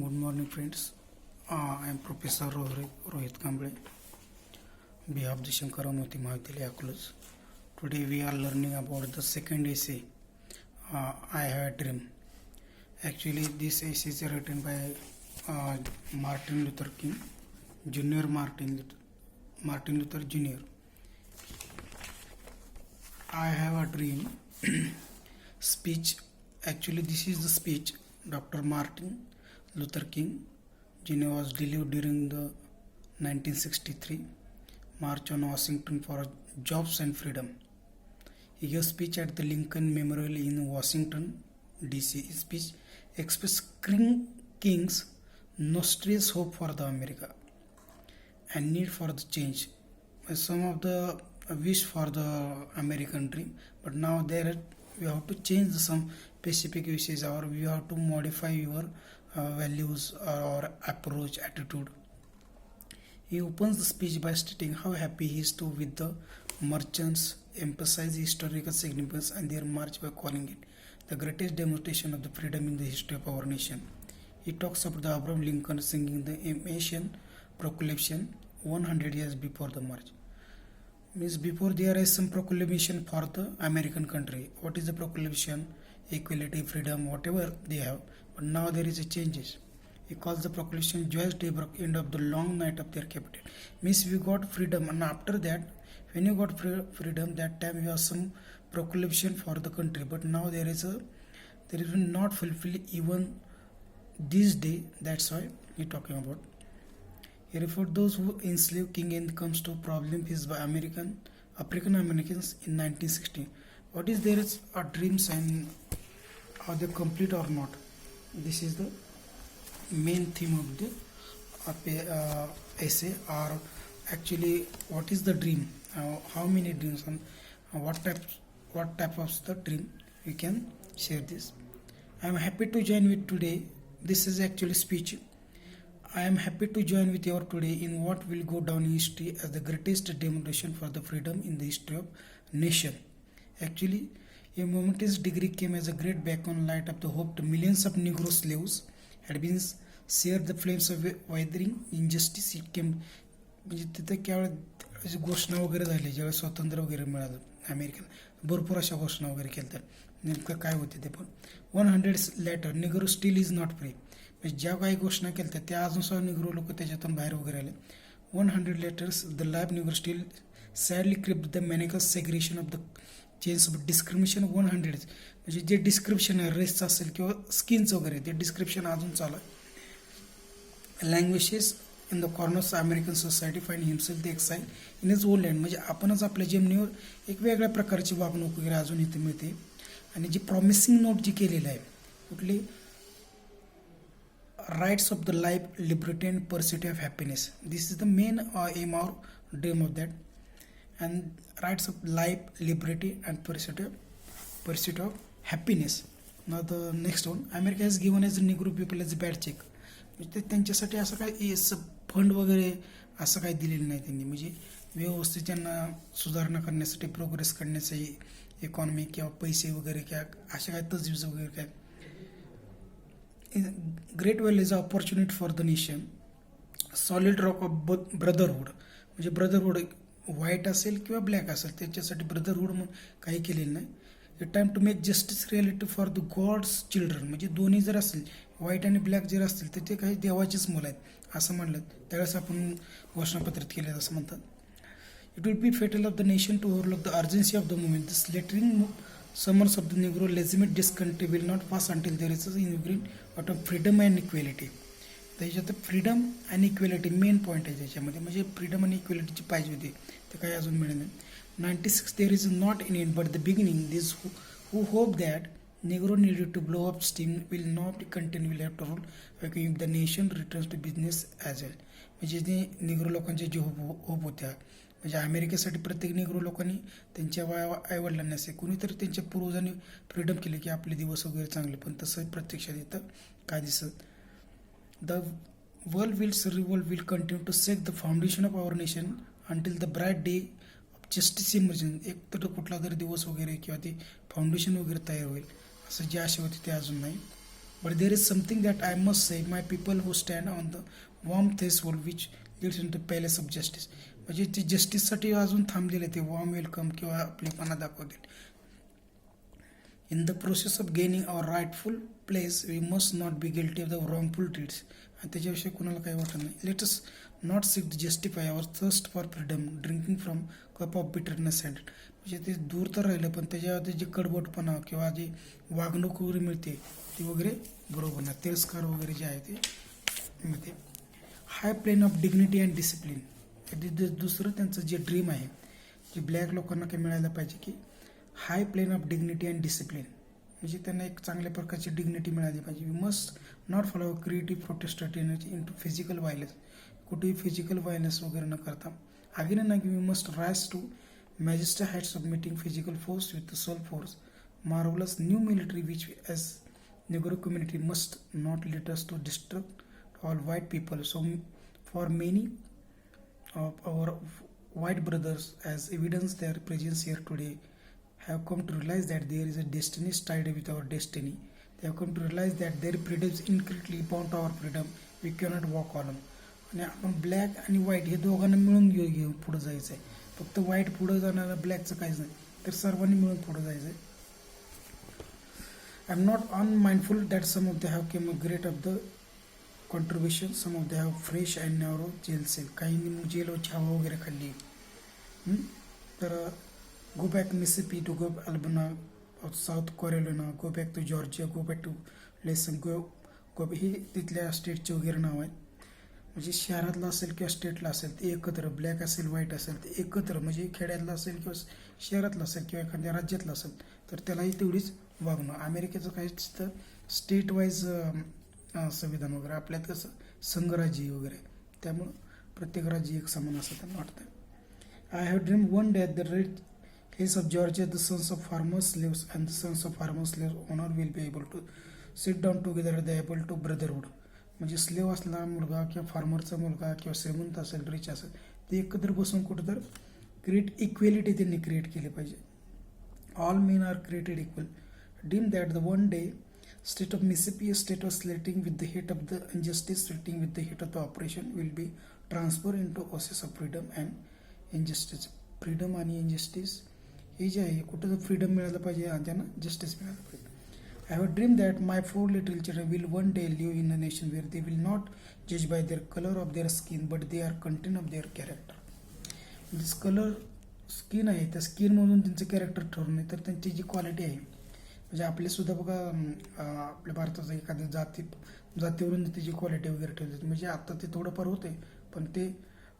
Good morning, friends. I am Professor Rohit Kamble, behalf of the Shankaramurthy Mahavidyalaya College. Today we are learning about the second essay, I Have a Dream. Actually, this essay is written by Martin Luther King, Junior Martin Luther Jr. I have a dream speech. Actually, this is the speech Dr. Martin Luther King Jr. was delivered during the 1963 March on Washington for Jobs and Freedom. He gave a speech at the Lincoln Memorial in Washington, D.C. His speech expressed King's notorious hope for the America and need for the change. Some of the wish for the American dream, but now there we have to change some specific wishes, or we have to modify your values or approach, attitude. He opens the speech by stating how happy he is to with the merchants, emphasize historical significance and their march by calling it the greatest demonstration of the freedom in the history of our nation. He talks about the Abraham Lincoln singing the Emancipation Proclamation 100 years before the march. Means before there is some proclamation for the American country. What is the proclamation? Equality, freedom, whatever they have. But now there is a changes. He calls the proclamation joyous daybreak, end of the long night of their capital. Means we got freedom, and after that, when you got freedom, that time you have some proclamation for the country. But now there is not fulfill even this day. That's why he talking about. He referred those who enslaved King and comes to problem faced by African Americans in 1960. What is there is a dreams and are they complete or not? This is the main theme of the essay. Or actually, what is the dream? How many dreams and what type of the dream we can share this. I am happy to join with today. This is actually speech. I am happy to join with you today in what will go down in history as the greatest demonstration for the freedom in the history of nation. Actually, a momentous degree came as a great beacon light of the hope to millions of Negro slaves had been shared the flames of withering injustice. It came म्हणजे तिथे केवळ घोषणा वगैरे झाली ज्यावेळेस स्वातंत्र्य वगैरे मिळालं अमेरिकेला भरपूर अशा घोषणा वगैरे केल्या नेमकं काय होते ते पण 100 later Negro still is not free म्हणजे ज्या काही घोषणा केल्या त्या अजून सुद्धा निग्रो लोक त्याच्यातून बाहेर वगैरे आले 100 letters the life Negro still sadly crippled the manacle segregation of the chains of discrimination 100 म्हणजे जे डिस्क्रिप्शन आहे रेसचं असेल किंवा स्किनचं वगैरे ते डिस्क्रिप्शन अजून चालू आहे languages in the corners American society find himself the exile in his old land म्हणजे आपणच आपल्या जमिनीवर एक वेगळ्या प्रकारची वागणूक वगैरे अजून इथे मिळते आणि जी प्रॉमिसिंग नोट जी केलेलं आहे कुठली rights of the life liberty and pursuit of happiness this is the main aim or dream of that and rights of life liberty and pursuit of happiness now the next one America has given as Negro people as bad check म्हणजे त्यांच्यासाठी असं काय fund वगैरे असं काही दिलेलं नाही त्यांनी म्हणजे व्यवस्थित त्यांना सुधारणा करण्यासाठी प्रोग्रेस करण्यासाठी इकॉनॉमी किंवा पैसे वगैरे किंवा अशा काय तजवीज वगैरे काय great well is a opportunity for the nation solid rock of brotherhood म्हणजे ब्रदरहूड व्हाईट असेल किंवा ब्लॅक असेल त्याच्यासाठी ब्रदरहूड म्हणून काही केलेलं नाही a time to make justice reality for the God's children म्हणजे दोन्ही जर असतील व्हाईट आणि ब्लॅक जर असतील तर ते काही देवाचीच मुलं आहेत असं म्हणलं त्यावेळेस आपण घोषणापत्रित केले असं म्हणतात it will be fatal of the nation to overlook the urgency of the movement the sweltering summers of the Negro legitimate this country will not pass until there is in out of freedom and equality त्याच्यात freedom आणि equality main point आहे त्याच्यामध्ये म्हणजे freedom आणि इक्वेलिटीची पाहिजे होती ते काही अजून मिळेल नाही 96 there is not in it but the beginning this who hope that Negro needed to blow up steam will not continue after all if the nation returns to business as well म्हणजे जे Negro लोकांचे J Hope होत्या म्हणजे अमेरिकेसाठी प्रत्येक Negro लोकांनी त्यांच्या आईवडिलांनी असे कोणीतरी त्यांच्या पूर्वजांनी फ्रीडम केली की आपले दिवस वगैरे चांगले पण तसं प्रत्यक्षात येतं काय दिसत the world will continue to set the foundation of our nation until the bright day justice emerges एक तर कुठला तरी दिवस वगैरे किंवा ते फाउंडेशन वगैरे तयार होईल असं जी आशा होती ते अजून नाही But there is something that I must say, my people who stand on the warm threshold which leads into palace of justice. म्हणजे ते जस्टिससाठी अजून थांबलेले ते वॉर्म वेलकम किंवा आपलेपणा दाखवतील. In the process of gaining our rightful place, we must not be guilty of the wrongful deeds. आणि त्याच्याविषयी कुणाला काही वाटत नाही. Let us not seek to justify our thirst for freedom, drinking from cup of bitterness and म्हणजे ते दूर तर राहिलं, पण त्याच्यावर जे कडवटपणा किंवा जी वागणूक वगैरे मिळते ती वगैरे बरोबर नाही, तिरस्कार वगैरे जे आहे ते मिळते. High plane of dignity and discipline. दुसरं त्यांचं जे ड्रीम आहे, जे ब्लॅक लोकांना काही मिळायला पाहिजे की high plane of dignity and discipline, म्हणजे त्यांना एक चांगल्या प्रकारची डिग्निटी मिळाली पाहिजे. We must not follow creative protest energy into physical violence. कुठेही फिजिकल व्हायलन्स वगैरे न करता. अगेन ना की we must rise to majesty heights of meeting physical force with the soul force. Marvellous new military which as Negro community must not lead us to destruct all white people. So for many of our white brothers, as evidence their presence here today, have come to realize that there is a destiny tied with our destiny. They have come to realize that their freedom is incorrectly bound to our freedom. We cannot walk alone. आणि आपण black आणि white हे दोघांना मिळून घेऊन पुढे जायचं आहे. फक्त व्हाईट पुढे जाणार, ब्लॅकचं काहीच नाही, तर सर्वांनी मिळून पुढे जायचं आहे. I'm not unmindful that some of them have came a great of the contribution. Some of them have fresh and narrow jail cell. काहींनी जेलची हवा वगैरे खाल्ली. तर go back Mississippi to go Alabama, South Carolina, go back to Georgia, go back to Lesson, go ही तिथल्या स्टेटचे वगैरे नाव आहेत. म्हणजे शहरातला असेल किंवा स्टेटला असेल ते एकत्र, ब्लॅक असेल व्हाईट असेल ते एकत्र, म्हणजे खेड्यातला असेल किंवा शहरातला असेल किंवा एखाद्या राज्यातला असेल तर त्यालाही तेवढीच वागणं. अमेरिकेचं काही तर स्टेट वाईज संविधान वगैरे, आपल्यात कसं संघराज्य वगैरे, त्यामुळं प्रत्येक राज्य एक समान असं त्यांना वाटतं. I have dream one day the red hills of Georgia, the sons of farmer slaves and the sons of farmer slaves owner will be able to sit down together, they able to brotherhood. म्हणजे slave असला मुलगा किंवा फार्मरचा मुलगा किंवा श्रीमंत असेल, rich असेल, ते एकत्र बसून कुठं तर क्रिएट इक्वेलिटी त्यांनी क्रिएट केली पाहिजे. All men are created equal. Deem that the one day state of Mississippi, a state of slating with the hate of the injustice, slating with the hate of the oppression, will be transferred into oasis of freedom and injustice. Freedom आणि injustice हे जे आहे, कुठं तर freedom मिळालं पाहिजे आणि त्यांना जस्टिस मिळालं पाहिजे. I have a dream that my 4 little children will one day live in a nation where they will not judge by their color of their skin, but they are content of their character. This color skin आहे, त्या स्किनमधून त्यांचं character ठरवून नाही, तर त्यांची जी quality आहे, म्हणजे आपले सुद्धा बघा आपल्या भारताचं एखाद्या जातीवरून त्याची क्वालिटी वगैरे ठेवली. म्हणजे आता ते थोडंफार होते, पण ते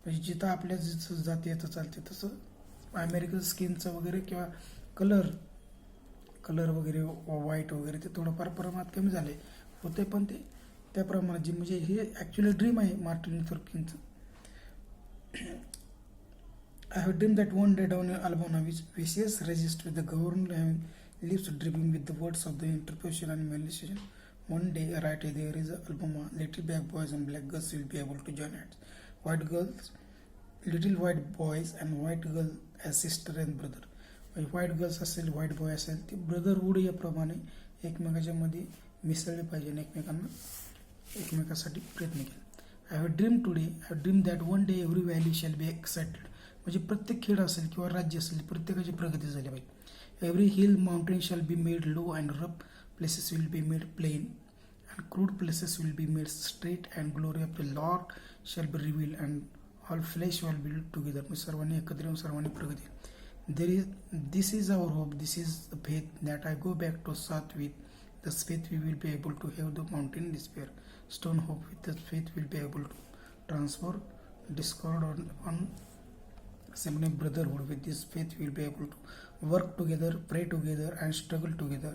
म्हणजे जिथं आपल्या जसं जाती येतं चालते तसं अमेरिकन स्किनचं वगैरे किंवा कलर वगैरे व्हाईट वगैरे ते थोडंफार प्रमाणात कमी झाले होते, पण ते त्या प्रमाणात जी म्हणजे हे ॲक्च्युली ड्रीम आहे मार्टिन लुथर किंगचं. I have dreamed that one day down in Alabama, which vicious resist with the government having lives dreaming with the words of the interpretation and manipulation. One day, right there is Alabama, little black boys and black girls will be able to join hands. White girls, little white boys and white girl as sister and brother. White girls असेल, white boy असेल, ते brotherhood याप्रमाणे एकमेकाच्या मध्ये मिसळले पाहिजे आणि एकमेकासाठी प्रयत्न केले. I have dream today, I have dream that one day every valley shall be excited. म्हणजे प्रत्येक खेळ असेल किंवा राज्य असेल, प्रत्येकाची प्रगती झाली पाहिजे. Every hill mountain shall be made low and rough places will be made plain and crude places will be made straight and glory of the Lord shall be reveal and all flesh will be together. म्हणजे सर्वांनी एकत्र येऊन सर्वांनी प्रगती. This is our hope, this is the faith that I go back to South with. This faith we will be able to have the mountain despair. Stone hope with this faith will be able to transfer discord on similar brotherhood. With this faith we will be able to work together, pray together and struggle together,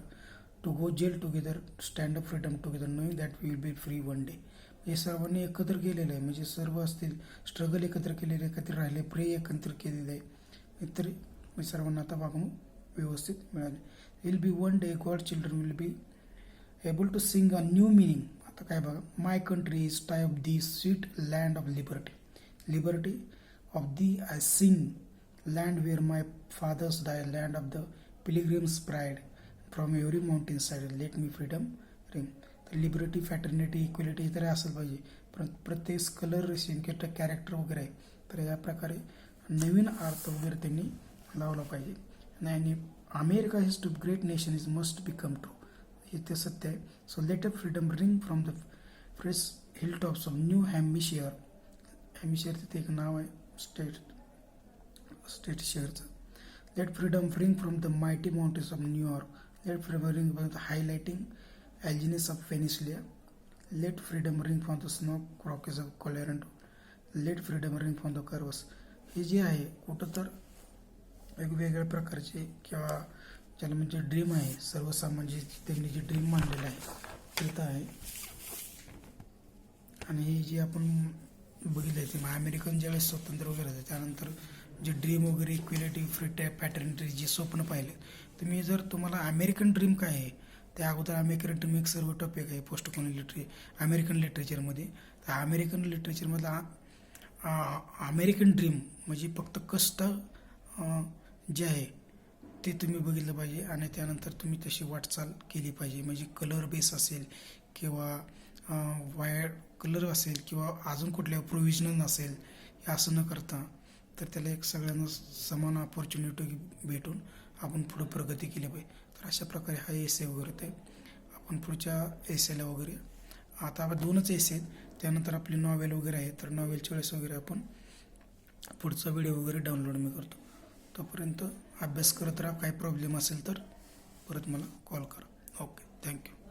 to go jail together, stand up freedom together, knowing that we will be free one day. हे सर्वांनी एकत्र केलेलं आहे, म्हणजे सर्व असतील struggle एकत्र केलेले, एकत्र राहिले, प्रे एकत्र केलेलं आहे, तरी सर्वांना आता वागणूक व्यवस्थित मिळाली. Will be one day god children will be able to sing a new meaning. आता काय बघा, my country is tie of the sweet land of liberty. Liberty of the I sing, land where my fathers die, land of the pilgrims pride, from every mountain side let me freedom ring. तर liberty, fraternity, equality तरी असलं पाहिजे. प्रत्येक colour racing किंवा character वगैरे आहे, तर या प्रकारे नवीन अर्थ वगैरे त्यांनी लावला पाहिजे. आणि America is to great nation is must become true, हे ते सत्य आहे. So let a freedom ring from the fresh hill tops of New Hampshire. Hampshire तिथे एक नाव आहे स्टेट शेअरचं. Let freedom ring from the mighty mountains of न्यूयॉर्क. Let freedom ring from the heightening Alleghenies of Pennsylvania. Let freedom ring from the स्नो Rockies of Colorado. Let freedom ring from the curves. हे जे आहे कुठं तर वेगवेगळ्या प्रकारचे किंवा ज्याला म्हणजे ड्रीम आहे, सर्वसामान्य त्यांनी जे ड्रीम मांडलेलं आहे ते तर आहे. आणि हे जे आपण बघितलं आहे ते अमेरिकन ज्यावेळेस स्वतंत्र वगैरे झालं त्यानंतर जे ड्रीम वगैरे इक्वेलिटी, फ्री टॅप, पॅटर्निटी जे स्वप्न पाहिले, तुम्ही जर तुम्हाला अमेरिकन ड्रीम काय आहे, त्या अगोदर अमेरिकन ड्रीम एक सर्व टॉपिक आहे पोस्ट कॉलनी अमेरिकन लिटरेचरमध्ये. तर अमेरिकन लिटरेचरमधला अमेरिकन ड्रीम म्हणजे फक्त कष्ट जे आहे ते तुम्ही बघितलं पाहिजे आणि त्यानंतर तुम्ही तशी वाटचाल केली पाहिजे. म्हणजे कलर बेस असेल किंवा वायर कलर असेल किंवा अजून कुठल्या प्रोव्हिजनल असेल, हे असं न करता तर त्याला एक सगळ्यांना समान ऑपॉर्च्युनिटी भेटून आपण पुढं प्रगती केली पाहिजे. तर अशा प्रकारे हा एसे वगैरे होते. आपण पुढच्या एसेला वगैरे आता आपण 2च एसे आहेत, त्यानंतर आपली नॉवेल वगैरे आहे. तर नॉवेलच्या वेळेस वगैरे आपण पुढचा व्हिडिओ वगैरे डाउनलोड मी करतो. तोपर्यंत अभ्यास करत राहा. काही प्रॉब्लेम असेल तर परत मला कॉल करा. Okay, thank you.